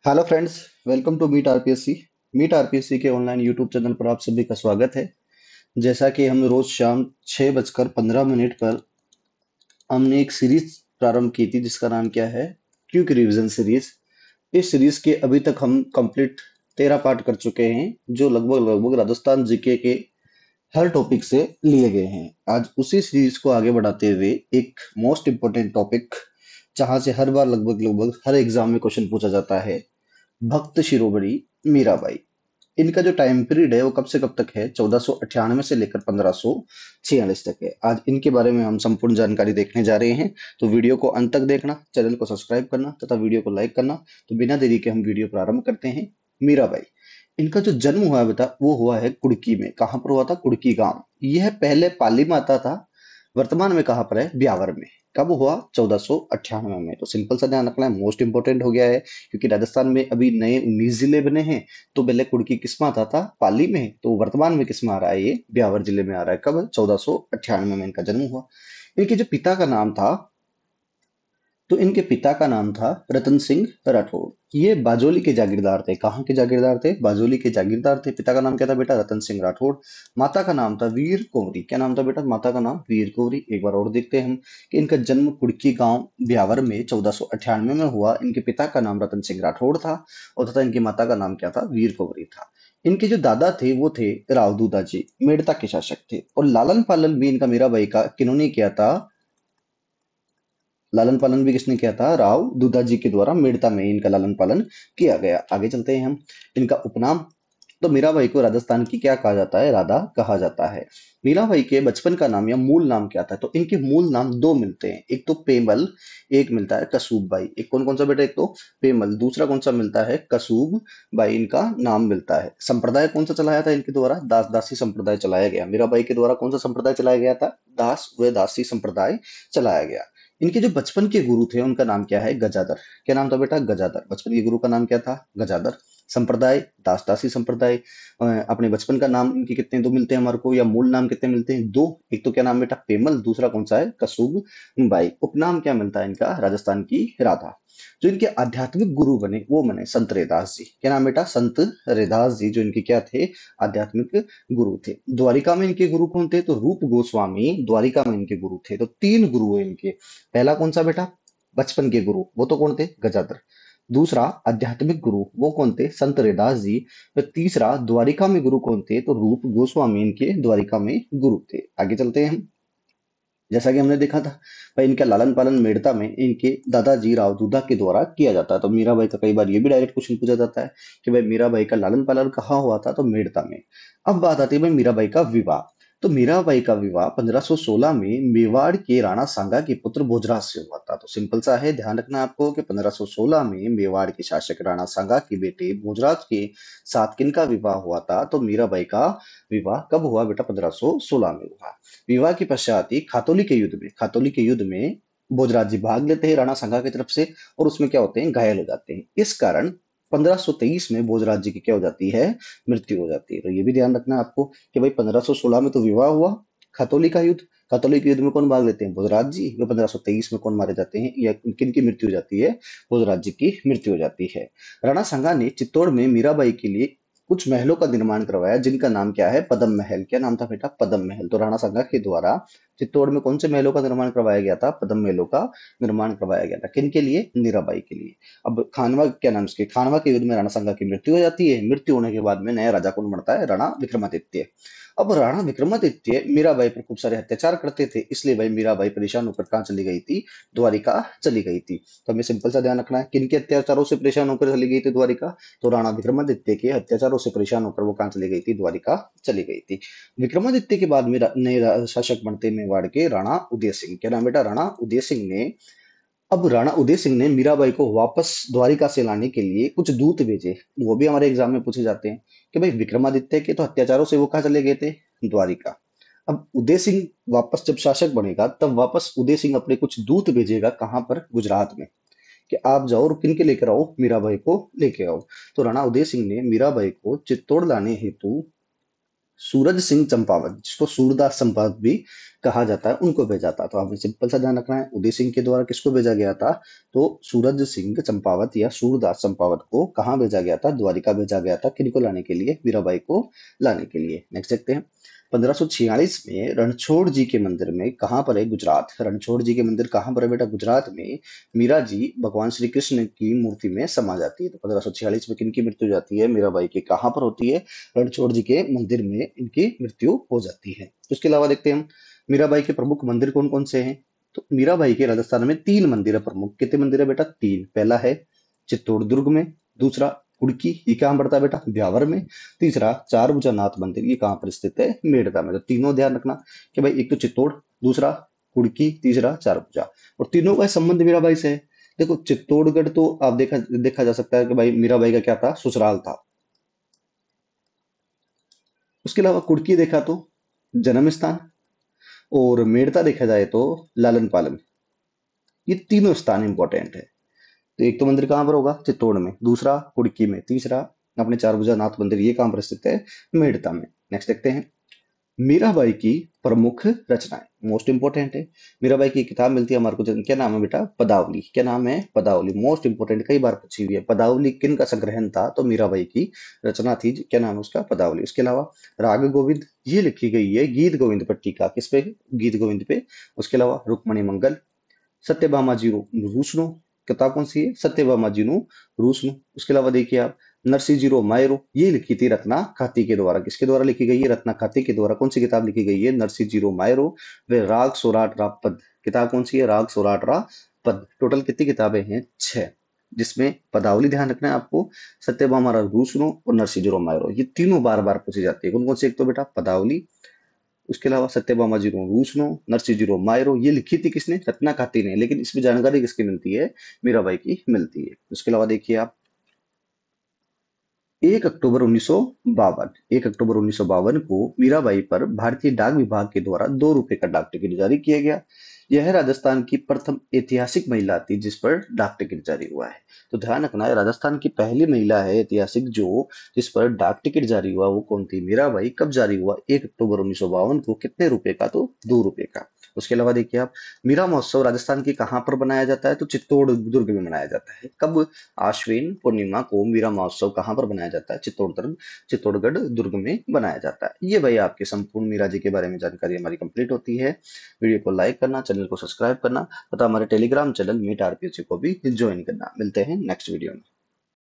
Hello friends, welcome to meet RPSC. Meet RPSC के online YouTube channel पर आप सभी का स्वागत है। जैसा कि हम रोज शाम 6:15 पर हमने एक सीरीज प्रारंभ की थी जिसका नाम क्या है, क्विक रिवीजन सीरीज। इस सीरीज के अभी तक हम कंप्लीट 13 पार्ट कर चुके हैं, जो लगभग लगभग राजस्थान जीके के हर टॉपिक से लिए गए हैं। आज उसी सीरीज को आगे बढ़ाते हुए एक मोस्ट इम्पोर्टेंट टॉपिक, जहां से हर बार लगभग लगभग हर एग्जाम में क्वेश्चन पूछा जाता है, भक्त शिरोमणि मीराबाई। इनका जो टाइम पीरियड है वो कब से कब तक है, 1498 से लेकर 1546 तक है। आज इनके बारे में हम संपूर्ण जानकारी देखने जा रहे हैं। तो वीडियो को अंत तक देखना, चैनल को सब्सक्राइब करना तथा वीडियो को लाइक करना। तो बिना देरी के हम वीडियो प्रारंभ करते हैं। मीराबाई, इनका जो जन्म हुआ है बेटा, वो हुआ है कुड़की में। कहाँ पर हुआ था? कुड़की गांव। यह पहले पाली माता था, वर्तमान में कहाँ पर है? ब्यावर में। कब हुआ? 1498 में। तो सिंपल सा ध्यान रखना है, मोस्ट इंपोर्टेंट हो गया है, क्योंकि राजस्थान में अभी नए 19 जिले बने हैं। तो पहले कुड़की किस में आता था? पाली में। तो वर्तमान में किस में आ रहा है? ये ब्यावर जिले में आ रहा है। कब? 1498 में इनका जन्म हुआ। इनके जो पिता का नाम था, तो इनके पिता का नाम था रतन सिंह राठौड़। ये बाजोली के जागीरदार थे। कहाँ के जागीरदार थे? बाजोली के जागीरदार थे। पिता का नाम क्या था बेटा? रतन सिंह राठौड़। माता का नाम था वीर कुंवरी। क्या नाम था बेटा? माता का नाम वीर कुंवरी। एक बार और देखते हैं हम कि इनका जन्म कुड़की गांव ब्यावर में 1498 में हुआ। इनके पिता का नाम रतन सिंह राठौड़ था और तथा इनकी माता का नाम क्या था? वीर कुंवरी था। इनके जो दादा थे वो थे राव दूधा जी, मेड़ता के शासक थे। और लालन पालन भी इनका मीराबाई का किन्होंने किया था? लालन पालन भी किसने किया था? राव दूधा जी के द्वारा मेड़ता में इनका लालन पालन किया गया। आगे चलते हैं हम। इनका उपनाम, तो मीराबाई को राजस्थान की क्या कहा जाता है? राधा कहा जाता है। मीराबाई के बचपन का नाम या मूल नाम क्या था? तो इनके मूल नाम दो मिलते हैं, एक तो पेमल, एक मिलता है कसूब बाई। एक कौन कौन सा बेटा? एक तो पेमल, दूसरा कौन सा मिलता है? कसूब बाई इनका नाम मिलता है। संप्रदाय कौन सा चलाया था इनके द्वारा? दास दासी संप्रदाय चलाया गया। मीराबाई के द्वारा कौन सा संप्रदाय चलाया गया था? दास व दासी संप्रदाय चलाया गया। इनके जो बचपन के गुरु थे उनका नाम क्या है? गजाधर। क्या नाम था बेटा? गजाधर। बचपन के गुरु का नाम क्या था? गजाधर। संप्रदाय दास दासी संप्रदाय। अपने बचपन का नाम इनके कितने दो मिलते हैं हमारे को, या मूल नाम कितने मिलते हैं? दो। एक तो क्या नाम बेटा? पेमल, दूसरा कौन सा है? कसूब बाई। उपनाम क्या मिलता है इनका? राजस्थान की राधा। जो इनके आध्यात्मिक गुरु बने वो बने संत रैदास जी। क्या नाम बेटा? संत रैदास जी, जो इनके क्या थे? आध्यात्मिक गुरु थे। द्वारिका में इनके गुरु कौन थे? तो रूप गोस्वामी द्वारिका में इनके गुरु थे। तो तीन गुरु हैं इनके। पहला कौन सा बेटा? बचपन के गुरु, वो तो कौन थे? गजाधर। दूसरा आध्यात्मिक गुरु, वो कौन थे? संत रैदास जी। फिर तीसरा द्वारिका में गुरु कौन थे? तो रूप गोस्वामी इनके द्वारिका में गुरु थे। आगे चलते हैं हम। जैसा कि हमने देखा था भाई, इनका लालन पालन मेड़ता में इनके दादाजी राव दूधा के द्वारा किया जाता है। तो मीराबाई का कई बार ये भी डायरेक्ट क्वेश्चन पूछा जाता है कि भाई मीराबाई का लालन पालन कहाँ हुआ था? तो मेड़ता में। अब बात आती है भाई मीराबाई का विवाह। तो मीराबाई का विवाह 1516 में मेवाड़ के राणा सांगा के पुत्र भोजराज से हुआ था। तो सिंपल सा है, ध्यान रखना आपको कि 1516 में मेवाड़ के शासक राणा सांगा के बेटे भोजराज के साथ किनका विवाह हुआ था? तो मीराबाई का विवाह कब हुआ बेटा? 1516 में हुआ। विवाह के पश्चात ही खातौली के युद्ध में भोजराज जी भाग लेते हैं राणा सांगा की तरफ से, और उसमें क्या होते हैं? घायल हो जाते हैं। इस कारण 1523 में भोजराज जी की क्या हो जाती है? मृत्यु हो जाती है। तो ये भी ध्यान रखना है आपको कि भाई 1516 में तो विवाह हुआ, खतौली का युद्ध, खतौली के युद्ध में कौन भाग लेते हैं? भोजराज जी। वे 1523 में कौन मारे जाते हैं, या किन की मृत्यु हो जाती है? भोजराज जी की मृत्यु हो जाती है। राणा सांगा ने चित्तौड़ में मीराबाई के लिए कुछ महलों का निर्माण करवाया, जिनका नाम क्या है? पदम महल। क्या नाम था बेटा? पदम महल। तो राणा सांगा के द्वारा चित्तौड़ में कौन से महलों का निर्माण करवाया गया था? पदम महलों का निर्माण करवाया गया था। किन के लिए? मीराबाई के लिए। अब खानवा, क्या नाम इसके, खानवा के युद्ध में राणा सांगा की मृत्यु हो जाती है। मृत्यु होने के बाद में नया राजा कौन बनता है? राणा विक्रमादित्य। अब राणा विक्रमादित्य मीराबाई पर खूब सारे अत्याचार करते थे, इसलिए भाई मीराबाई परेशान होकर कहाँ चली गई थी? द्वारिका चली गई थी। तो हमें सिंपल सा ध्यान रखना है, किन के अत्याचारों से परेशान होकर चली गई थी द्वारिका? तो राणा विक्रमादित्य के अत्याचारों से परेशान होकर वो कहाँ चली गई थी? द्वारिका चली गई थी। विक्रमादित्य के बाद में नए शासक बनते मेवाड़ के राणा उदय सिंह। क्या नाम बेटा? राणा उदय सिंह ने, अब राणा उदय सिंह ने मीराबाई को वापस द्वारिका से लाने के लिए कुछ दूत भेजे। वो भी हमारे एग्जाम में पूछे जाते हैं कि भाई विक्रमादित्य के तो अत्याचारों से वो कहाँ चले गए थे? द्वारिका। अब उदय सिंह वापस जब शासक बनेगा, तब वापस उदय सिंह अपने कुछ दूत भेजेगा। कहाँ पर? गुजरात में, कि आप जाओ और किन के लेकर आओ? मीराबाई को लेके आओ। तो राणा उदय सिंह ने मीराबाई को चित्तौड़ लाने हेतु सूरज सिंह चंपावत, जिसको सूरदास चंपावत भी कहा जाता है, उनको भेजा था। तो आपने सिंपल सा ध्यान रखना है, उदय सिंह के द्वारा किसको भेजा गया था? तो सूरज सिंह चंपावत या सूरदास चंपावत को कहाँ भेजा गया था? द्वारिका भेजा गया था। किनको लाने के लिए? मीराबाई को लाने के लिए। नेक्स्ट देखते हैं। 1546 में रणछोड़ जी के मंदिर में, कहाँ पर है? गुजरात। रणछोड़ जी के मंदिर कहाँ पर है बेटा? गुजरात में। मीरा जी भगवान श्री कृष्ण की मूर्ति में समा जाती है। तो 1546 में किनकी मृत्यु हो जाती है? मीराबाई की। कहाँ पर होती है? रणछोड़ जी के मंदिर में इनकी मृत्यु हो जाती है। उसके अलावा देखते हैं हम, मीराबाई के प्रमुख मंदिर कौन कौन से हैं? तो मीराबाई के राजस्थान में 3 मंदिर है प्रमुख। कितने मंदिर है बेटा? 3। पहला है चित्तौड़ दुर्ग में, दूसरा कुड़की, ये कहाँ पड़ता है बेटा? ब्यावर में, तीसरा चार भुजानाथ मंदिर, ये कहाँ पर स्थित है? मेड़ता में। तो तीनों ध्यान रखना कि भाई एक तो चित्तौड़, दूसरा कुड़की, तीसरा चार भुजा, और तीनों का संबंध मीराबाई से है। देखो चित्तौड़गढ़ तो आप देखा देखा जा सकता है कि भाई मीराबाई का क्या था? ससुराल था। उसके अलावा कुर्की देखा तो जन्म स्थान, और मेड़ता देखा जाए तो लालन पालन। ये तीनों स्थान इंपॉर्टेंट है। तो एक तो मंदिर कहाँ पर होगा? चित्तौड़ में, दूसरा कुड़की में, तीसरा अपने चार भुजा नाथ मंदिर, ये कहाँ पर स्थित है? मेड़ता में। नेक्स्ट देखते हैं, मीराबाई की प्रमुख रचनाएं, मोस्ट इंपोर्टेंट है। मीराबाई की किताब मिलती है हमारे को, क्या नाम है बेटा? पदावली। क्या नाम है? पदावली। मोस्ट इंपोर्टेंट, कई बार पूछी हुई है। पदावली किन का संग्रहण था? तो मीराबाई की रचना थी। क्या नाम है उसका? पदावली। उसके अलावा राग गोविंद, ये लिखी गई है गीत गोविंद पर टीका। किस पे? गीत गोविंद पे। उसके अलावा रुक्मणी मंगल, सत्यभामा जी रूसनो, किताब कौन सी है? सत्यभामा जी रूसनो। उसके अलावा देखिए आप, नरसिंह जीरो मायरो, ये लिखी थी रत्ना खाती के द्वारा। किसके द्वारा लिखी गई है? रत्ना खाती के द्वारा। कौन सी किताब लिखी गई है? Narasimha zero Miro. वे राग सोराठ रा पद, किताब कौन सी है? राग सोराठ रा पद। टोटल कितनी किताबें हैं? 6, जिसमें पदावली ध्यान रखना है आपको, सत्यभामा रूसनो और नरसिंह जीरो मायरो, ये तीनों बार बार पूछी जाती है। कौन कौन सी? एक तो बेटा पदावली, उसके अलावा सत्यभामा जी रूसनो, नरसिंह जी मायरो, ये लिखी थी किसने? रत्ना खाती ने। लेकिन इसमें जानकारी किसकी मिलती है? मीराबाई की मिलती है। उसके अलावा देखिए आप, 1 अक्टूबर 1952, 1 अक्टूबर 1952 को मीराबाई पर भारतीय डाक विभाग के द्वारा 2 रुपए का डाक टिकट जारी किया गया। यह राजस्थान की प्रथम ऐतिहासिक महिला थी जिस पर डाक टिकट जारी हुआ है। तो ध्यान रखना है, राजस्थान की पहली महिला है ऐतिहासिक जो, जिस पर डाक टिकट जारी हुआ, वो कौन थी? मीराबाई। कब जारी हुआ? 1 अक्टूबर 1952 को। कितने रुपए का? तो 2 रुपए का। उसके अलावा देखिए आप, मीरा महोत्सव राजस्थान के कहाँ पर बनाया जाता है? तो चित्तौड़ दुर्ग में मनाया जाता है। कब? आश्विन पूर्णिमा को मीरा महोत्सव कहाँ पर बनाया जाता है? चित्तौड़गढ़ दुर्ग में बनाया जाता है। ये भाई आपके संपूर्ण मीरा जी के बारे में जानकारी हमारी कंप्लीट होती है। वीडियो को लाइक करना, चैनल को सब्सक्राइब करना तथा हमारे टेलीग्राम चैनल मीट आरपीसी को भी ज्वाइन करना। मिलते हैं नेक्स्ट वीडियो में।